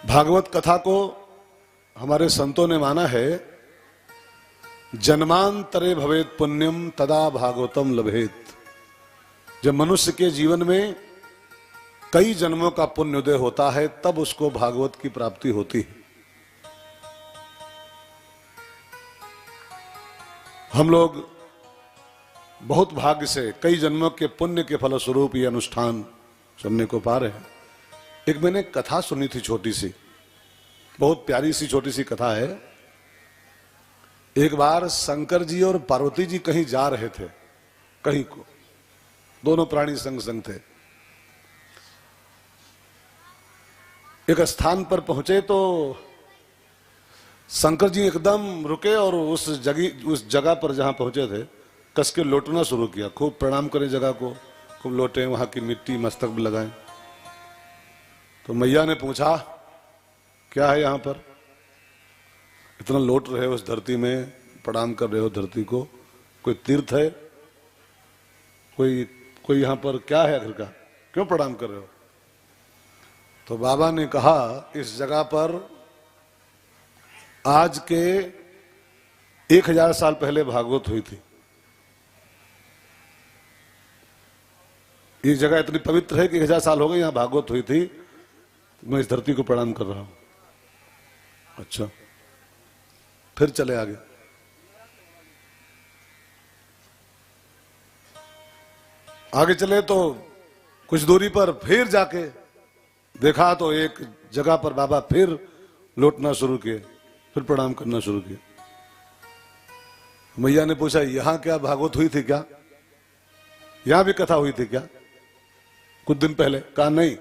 भागवत कथा को हमारे संतों ने माना है, जन्मांतरे भवेत पुण्यम तदा भागवतम लभेत। जब मनुष्य के जीवन में कई जन्मों का पुण्य उदय होता है तब उसको भागवत की प्राप्ति होती है। हम लोग बहुत भाग्य से कई जन्मों के पुण्य के फलस्वरूप ये अनुष्ठान सुनने को पा रहे हैं। एक मैंने कथा सुनी थी, छोटी सी, बहुत प्यारी सी छोटी सी कथा है। एक बार शंकर जी और पार्वती जी कहीं जा रहे थे, कहीं को, दोनों प्राणी संग संग थे। एक स्थान पर पहुंचे तो शंकर जी एकदम रुके और उस जगह पर जहां पहुंचे थे कस के लौटना शुरू किया। खूब प्रणाम करें जगह को, खूब लौटे, वहां की मिट्टी मस्तक भी लगाएं। तो मैया ने पूछा, क्या है यहां पर, इतना लौट रहे हो उस धरती में, प्रणाम कर रहे हो धरती को, कोई तीर्थ है, कोई यहां पर क्या है आखिर का, क्यों प्रणाम कर रहे हो? तो बाबा ने कहा, इस जगह पर आज के 1000 साल पहले भागवत हुई थी। ये जगह इतनी पवित्र है कि 1000 साल हो गए यहां भागवत हुई थी, मैं इस धरती को प्रणाम कर रहा हूं। अच्छा, फिर चले आगे। आगे चले तो कुछ दूरी पर फिर जाके देखा तो एक जगह पर बाबा फिर लौटना शुरू किए, फिर प्रणाम करना शुरू किए। मैया ने पूछा, यहां क्या भागवत हुई थी क्या, यहां भी कथा हुई थी क्या कुछ दिन पहले? कहा नहीं,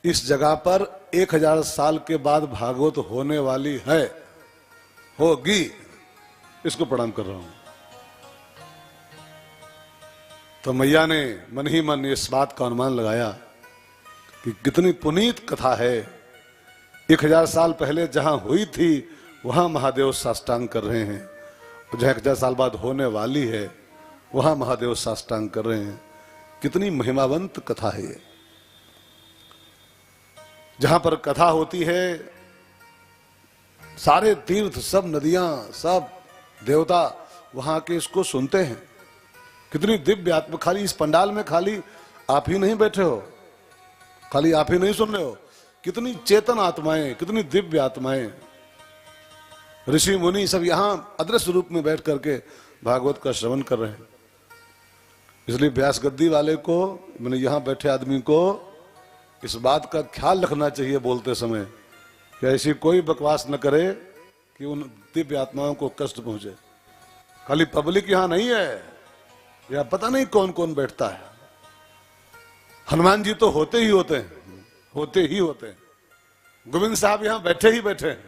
इस जगह पर 1000 साल के बाद भागवत होने वाली है, होगी, इसको प्रणाम कर रहा हूं। तो मैया ने मन ही मन इस बात का अनुमान लगाया कि कितनी पुनीत कथा है। 1000 साल पहले जहां हुई थी वहां महादेव साष्टांग कर रहे हैं, जहां 1000 साल बाद होने वाली है वहां महादेव साष्टांग कर रहे हैं। कितनी महिमावंत कथा है ये। जहां पर कथा होती है सारे तीर्थ, सब नदियां, सब देवता वहां के इसको सुनते हैं। कितनी दिव्य आत्मा, खाली इस पंडाल में खाली आप ही नहीं बैठे हो, खाली आप ही नहीं सुन रहे हो, कितनी चेतन आत्माएं, कितनी दिव्य आत्माएं, ऋषि मुनि सब यहां अदृश्य रूप में बैठ करके भागवत का श्रवण कर रहे हैं। इसलिए व्यास गद्दी वाले को, मैंने यहां बैठे आदमी को इस बात का ख्याल रखना चाहिए बोलते समय कि ऐसी कोई बकवास न करे कि उन दिव्य आत्माओं को कष्ट पहुंचे। खाली पब्लिक यहां नहीं है, यहां पता नहीं कौन कौन बैठता है। हनुमान जी तो होते ही होते हैं, होते ही होते हैं। गोविंद साहब यहां बैठे ही बैठे हैं,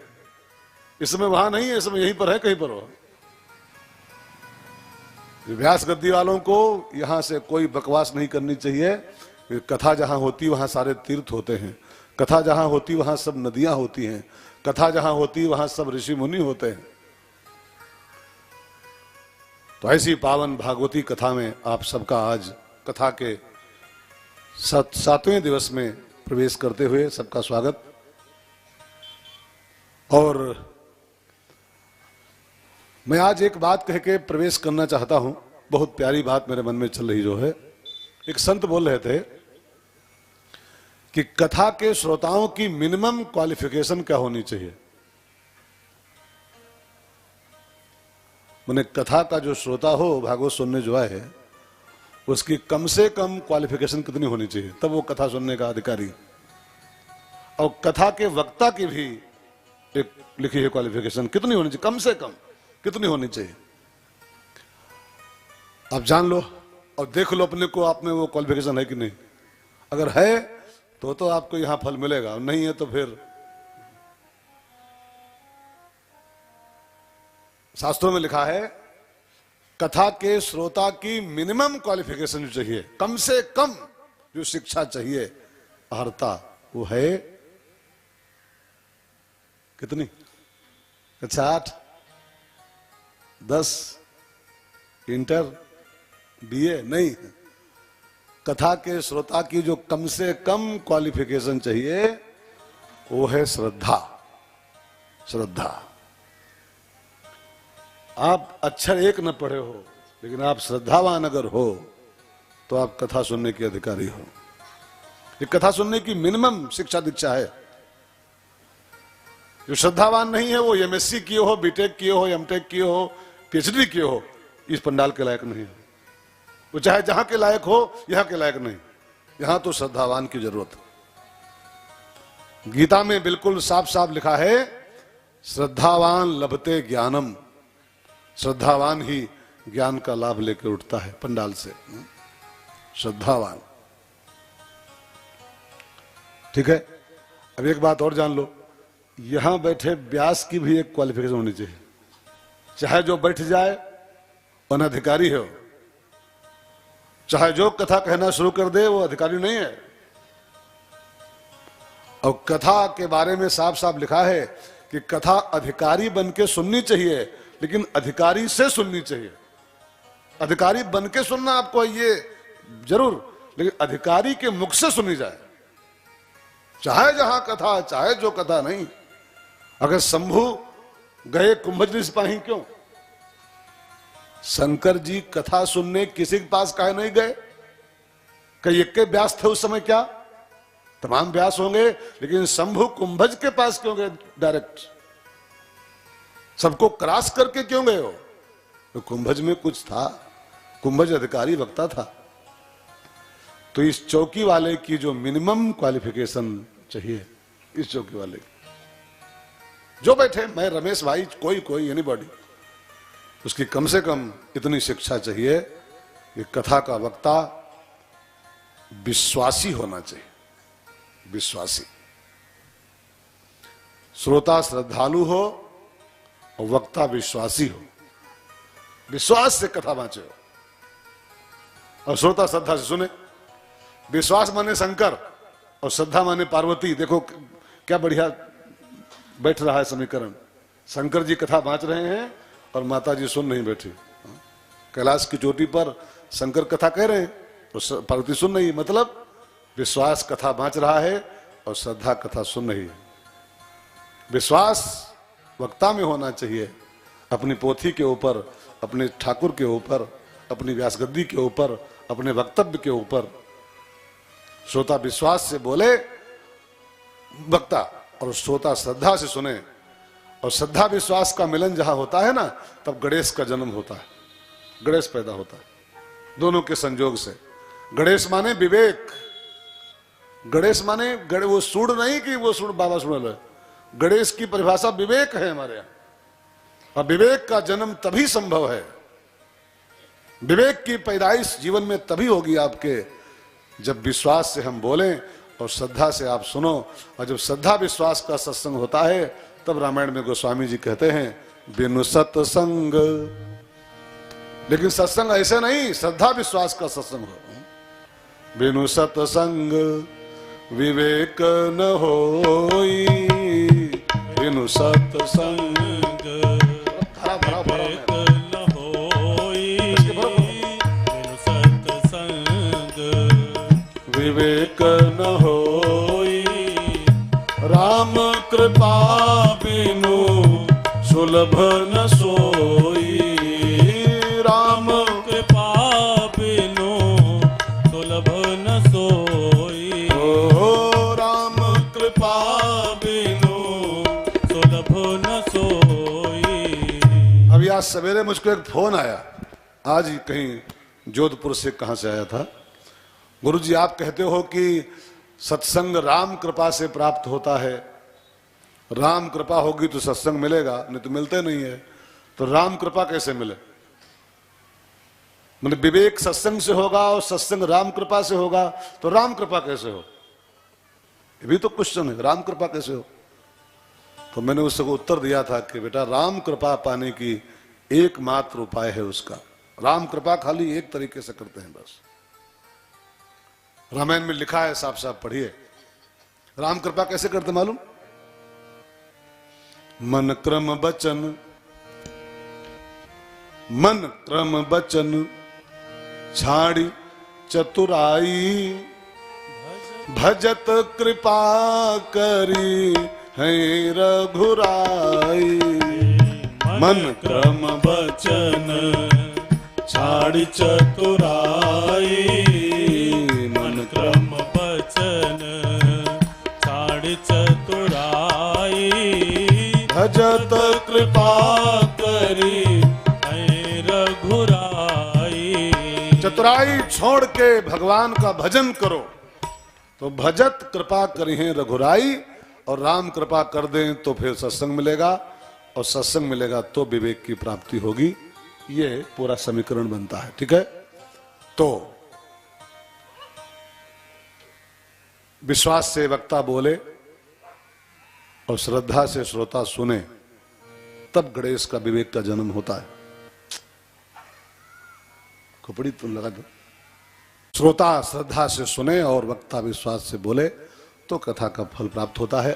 इस समय वहां नहीं है, इस समय यहीं पर है, कहीं पर हो। व्यास गद्दी वालों को यहां से कोई बकवास नहीं करनी चाहिए। कथा जहां होती वहां सारे तीर्थ होते हैं, कथा जहां होती वहां सब नदियां होती हैं, कथा जहां होती वहां सब ऋषि मुनि होते हैं। तो ऐसी पावन भागवती कथा में आप सबका आज कथा के 7वें दिवस में प्रवेश करते हुए सबका स्वागत। और मैं आज एक बात कह के प्रवेश करना चाहता हूं, बहुत प्यारी बात मेरे मन में चल रही जो है। एक संत बोल रहे थे कि कथा के श्रोताओं की मिनिमम क्वालिफिकेशन क्या होनी चाहिए। मैंने कथा का जो श्रोता हो, भागवत सुनने जो आए, उसकी कम से कम क्वालिफिकेशन कितनी होनी चाहिए, तब वो कथा सुनने का अधिकारी। और कथा के वक्ता की भी एक लिखी है क्वालिफिकेशन, कितनी होनी चाहिए, कम से कम कितनी होनी चाहिए। आप जान लो और देख लो अपने को, आप में वो क्वालिफिकेशन है कि नहीं। अगर है तो आपको यहां फल मिलेगा, और नहीं है तो फिर शास्त्रों में लिखा है कथा के श्रोता की मिनिमम क्वालिफिकेशन जो चाहिए, कम से कम जो शिक्षा चाहिए, अर्हता, वो है कितनी? अच्छा 8, 10, इंटर, बीए नहीं। कथा के श्रोता की जो कम से कम क्वालिफिकेशन चाहिए वो है श्रद्धा। श्रद्धा। आप अक्षर एक न पढ़े हो, लेकिन आप श्रद्धावान अगर हो तो आप कथा सुनने के अधिकारी हो। ये कथा सुनने की मिनिमम शिक्षा दीक्षा है। जो श्रद्धावान नहीं है वो एमएससी किए हो, बीटेक किए हो, एमटेक किए हो, पीएचडी किए हो, इस पंडाल के लायक नहीं है। वो चाहे जहां के लायक हो, यहां के लायक नहीं। यहां तो श्रद्धावान की जरूरत है। गीता में बिल्कुल साफ साफ लिखा है, श्रद्धावान लभते ज्ञानम। श्रद्धावान ही ज्ञान का लाभ लेकर उठता है पंडाल से। श्रद्धावान। ठीक है। अब एक बात और जान लो, यहां बैठे व्यास की भी एक क्वालिफिकेशन होनी चाहिए। चाहे जो बैठ जाए अनधिकारी हो, चाहे जो कथा कहना शुरू कर दे वो अधिकारी नहीं है। और कथा के बारे में साफ साफ लिखा है कि कथा अधिकारी बन के सुननी चाहिए, लेकिन अधिकारी से सुननी चाहिए। अधिकारी बन के सुनना आपको ये जरूर, लेकिन अधिकारी के मुख से सुनी जाए। चाहे जहां कथा, चाहे जो कथा नहीं। अगर शंभू गए कुंभजनी सिपाही क्यों? शंकर जी कथा सुनने किसी के पास काहे नहीं गए? कई एक के व्यास थे उस समय क्या? तमाम व्यास होंगे, लेकिन शंभू कुंभज के पास क्यों गए डायरेक्ट? सबको क्रॉस करके क्यों गए हो? तो कुंभज में कुछ था, कुंभज अधिकारी वक्ता था। तो इस चौकी वाले की जो मिनिमम क्वालिफिकेशन चाहिए, इस चौकी वाले जो बैठे, मैं रमेश भाई, कोई एनीबॉडी, उसकी कम से कम इतनी शिक्षा चाहिए कि कथा का वक्ता विश्वासी होना चाहिए। विश्वासी। श्रोता श्रद्धालु हो और वक्ता विश्वासी हो। विश्वास से कथा बांचे हो और श्रोता श्रद्धा से सुने। विश्वास माने शंकर और श्रद्धा माने पार्वती। देखो क्या बढ़िया बैठ रहा है समीकरण। शंकर जी कथा बांच रहे हैं और माता जी सुन नहीं बैठी। कैलाश की चोटी पर शंकर कथा कह रहे हैं और पार्वती सुन रही। मतलब विश्वास कथा बांच रहा है और श्रद्धा कथा सुन रही है। विश्वास वक्ता में होना चाहिए, अपनी पोथी के ऊपर, अपने ठाकुर के ऊपर, अपनी व्यासगद्दी के ऊपर, अपने वक्तव्य के ऊपर। श्रोता विश्वास से बोले वक्ता, और श्रोता श्रद्धा से सुने। और श्रद्धा विश्वास का मिलन जहां होता है ना, तब गणेश का जन्म होता है, गणेश पैदा होता है दोनों के संयोग से। गणेश माने विवेक। गणेश माने वो सूढ़ नहीं कि वो सूढ़ बाबा सूढ़ है। गणेश की परिभाषा विवेक है हमारे यहाँ। और विवेक का जन्म तभी संभव है, विवेक की पैदाइश जीवन में तभी होगी आपके, जब विश्वास से हम बोलें और श्रद्धा से आप सुनो। और जब श्रद्धा विश्वास का सत्संग होता है, तब रामायण में गोस्वामी जी कहते हैं बिनु सत्संग। लेकिन सत्संग ऐसे नहीं, श्रद्धा विश्वास का सत्संग हो। बिनु सत्संग विवेक न होई, बिनु सत्संग विवेक न होई, बिनु सत्संग विवेक न होई। राम कृपा बिनु सुलभ न सोई, राम कृपा बिनु सुलभ न सोई। ओ राम कृपा बिनु सुलभ न सोई। अभी आज सवेरे मुझको एक फोन आया, आज ही कहीं जोधपुर से कहां से आया था। गुरुजी आप कहते हो कि सत्संग राम कृपा से प्राप्त होता है, राम कृपा होगी तो सत्संग मिलेगा, नहीं तो मिलते नहीं है। तो राम कृपा कैसे मिले? मतलब विवेक सत्संग से होगा और सत्संग राम कृपा से होगा, तो राम कृपा कैसे हो? ये भी तो क्वेश्चन है, राम कृपा कैसे हो? तो मैंने उसको उत्तर दिया था कि बेटा राम कृपा पाने की एकमात्र उपाय है उसका। राम कृपा खाली एक तरीके से करते हैं बस। रामायण में लिखा है, साफ साफ पढ़िए। राम कृपा कैसे करते मालूम? मन क्रम बचन, मन क्रम बचन छाड़ी चतुराई, भजत कृपा करी है रघुराई। मन क्रम बचन छाड़ चतुराई। मन क्रम बचन छाड़ चतुराई। भजत कृपा करी है रघुराई। चतुराई छोड़ के भगवान का भजन करो तो भजत कृपा करी है रघुराई, और राम कृपा कर दें तो फिर सत्संग मिलेगा, और सत्संग मिलेगा तो विवेक की प्राप्ति होगी। ये पूरा समीकरण बनता है। ठीक है, तो विश्वास से वक्ता बोले और श्रद्धा से श्रोता सुने, तब गणेश का विवेक का जन्म होता है। खोपड़ी तुम लगा दो। श्रोता श्रद्धा से सुने और वक्ता विश्वास से बोले तो कथा का फल प्राप्त होता है।